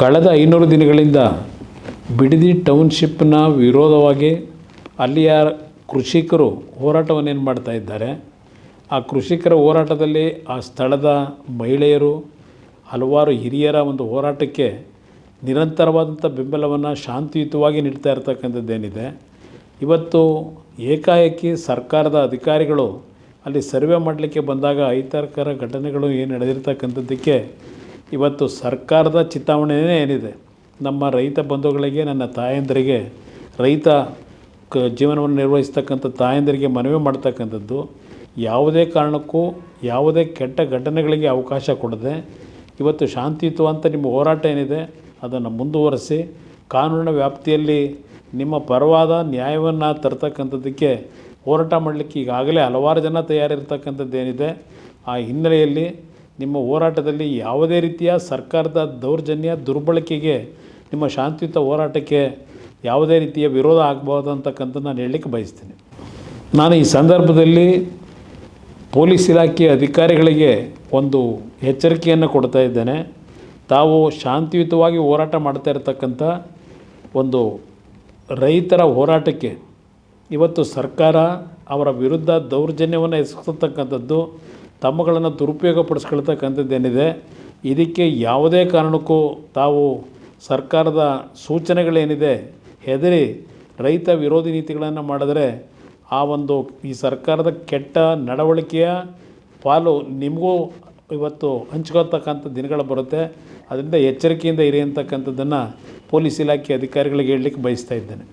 ಕಳೆದ 500 ದಿನಗಳಿಂದ ಬಿಡದಿ ಟೌನ್ಶಿಪ್ನ ವಿರೋಧವಾಗಿ ಅಲ್ಲಿಯ ಕೃಷಿಕರು ಹೋರಾಟವನ್ನೇನು ಮಾಡ್ತಾ ಇದ್ದಾರೆ. ಆ ಕೃಷಿಕರ ಹೋರಾಟದಲ್ಲಿ ಆ ಸ್ಥಳದ ಮಹಿಳೆಯರು ಹಲವಾರು ಹಿರಿಯರ ಒಂದು ಹೋರಾಟಕ್ಕೆ ನಿರಂತರವಾದಂಥ ಬೆಂಬಲವನ್ನು ಶಾಂತಿಯುತವಾಗಿ ನೀಡ್ತಾ ಇರ್ತಕ್ಕಂಥದ್ದೇನಿದೆ. ಇವತ್ತು ಏಕಾಏಕಿ ಸರ್ಕಾರದ ಅಧಿಕಾರಿಗಳು ಅಲ್ಲಿ ಸರ್ವೆ ಮಾಡಲಿಕ್ಕೆ ಬಂದಾಗ ಅಹಿತಕರ ಘಟನೆಗಳು ಏನು ನಡೆದಿರ್ತಕ್ಕಂಥದ್ದಕ್ಕೆ ಇವತ್ತು ಸರ್ಕಾರದ ಚಿಂತಾವಣೆಯೇ ಏನಿದೆ, ನಮ್ಮ ರೈತ ಬಂಧುಗಳಿಗೆ, ನನ್ನ ತಾಯಂದರಿಗೆ, ರೈತ ಜೀವನವನ್ನು ನಿರ್ವಹಿಸ್ತಕ್ಕಂಥ ತಾಯಂದರಿಗೆ ಮನವಿ ಮಾಡ್ತಕ್ಕಂಥದ್ದು, ಯಾವುದೇ ಕಾರಣಕ್ಕೂ ಯಾವುದೇ ಕೆಟ್ಟ ಘಟನೆಗಳಿಗೆ ಅವಕಾಶ ಕೊಡದೆ ಇವತ್ತು ಶಾಂತಿಯುತವಂತ ನಿಮ್ಮ ಹೋರಾಟ ಏನಿದೆ ಅದನ್ನು ಮುಂದುವರಿಸಿ ಕಾನೂನಿನ ವ್ಯಾಪ್ತಿಯಲ್ಲಿ ನಿಮ್ಮ ಪರವಾದ ನ್ಯಾಯವನ್ನು ತರ್ತಕ್ಕಂಥದ್ದಕ್ಕೆ ಹೋರಾಟ ಮಾಡಲಿಕ್ಕೆ ಈಗಾಗಲೇ ಹಲವಾರು ಜನ ತಯಾರಿರ್ತಕ್ಕಂಥದ್ದೇನಿದೆ. ಆ ಹಿನ್ನೆಲೆಯಲ್ಲಿ ನಿಮ್ಮ ಹೋರಾಟದಲ್ಲಿ ಯಾವುದೇ ರೀತಿಯ ಸರ್ಕಾರದ ದೌರ್ಜನ್ಯ ದುರ್ಬಳಕೆಗೆ ನಿಮ್ಮ ಶಾಂತಿಯುತ ಹೋರಾಟಕ್ಕೆ ಯಾವುದೇ ರೀತಿಯ ವಿರೋಧ ಆಗಬಹುದು ಅಂತಕ್ಕಂಥದ್ದು ನಾನು ಹೇಳಲಿಕ್ಕೆ ಬಯಸ್ತೀನಿ. ನಾನು ಈ ಸಂದರ್ಭದಲ್ಲಿ ಪೊಲೀಸ್ ಇಲಾಖೆಯ ಅಧಿಕಾರಿಗಳಿಗೆ ಒಂದು ಎಚ್ಚರಿಕೆಯನ್ನು ಕೊಡ್ತಾ ಇದ್ದೇನೆ. ತಾವು ಶಾಂತಿಯುತವಾಗಿ ಹೋರಾಟ ಮಾಡ್ತಾ ಇರತಕ್ಕಂಥ ಒಂದು ರೈತರ ಹೋರಾಟಕ್ಕೆ ಇವತ್ತು ಸರ್ಕಾರ ಅವರ ವಿರುದ್ಧ ದೌರ್ಜನ್ಯವನ್ನು ಎಸಗತಕ್ಕಂಥದ್ದು, ತಮ್ಮಗಳನ್ನು ದುರುಪಯೋಗಪಡಿಸ್ಕೊಳ್ತಕ್ಕಂಥದ್ದೇನಿದೆ, ಇದಕ್ಕೆ ಯಾವುದೇ ಕಾರಣಕ್ಕೂ ತಾವು ಸರ್ಕಾರದ ಸೂಚನೆಗಳೇನಿದೆ ಹೆದರಿ ರೈತ ವಿರೋಧಿ ನೀತಿಗಳನ್ನು ಮಾಡಿದರೆ ಆ ಒಂದು ಈ ಸರ್ಕಾರದ ಕೆಟ್ಟ ನಡವಳಿಕೆಯ ಪಾಲು ನಿಮಗೂ ಇವತ್ತು ಹಂಚ್ಕೊಳ್ತಕ್ಕಂಥ ದಿನಗಳು ಬರುತ್ತೆ. ಅದರಿಂದ ಎಚ್ಚರಿಕೆಯಿಂದ ಇರಿ ಅಂತಕ್ಕಂಥದ್ದನ್ನು ಪೊಲೀಸ್ ಇಲಾಖೆ ಅಧಿಕಾರಿಗಳಿಗೆ ಹೇಳಲಿಕ್ಕೆ ಬಯಸ್ತಾ ಇದ್ದೇನೆ.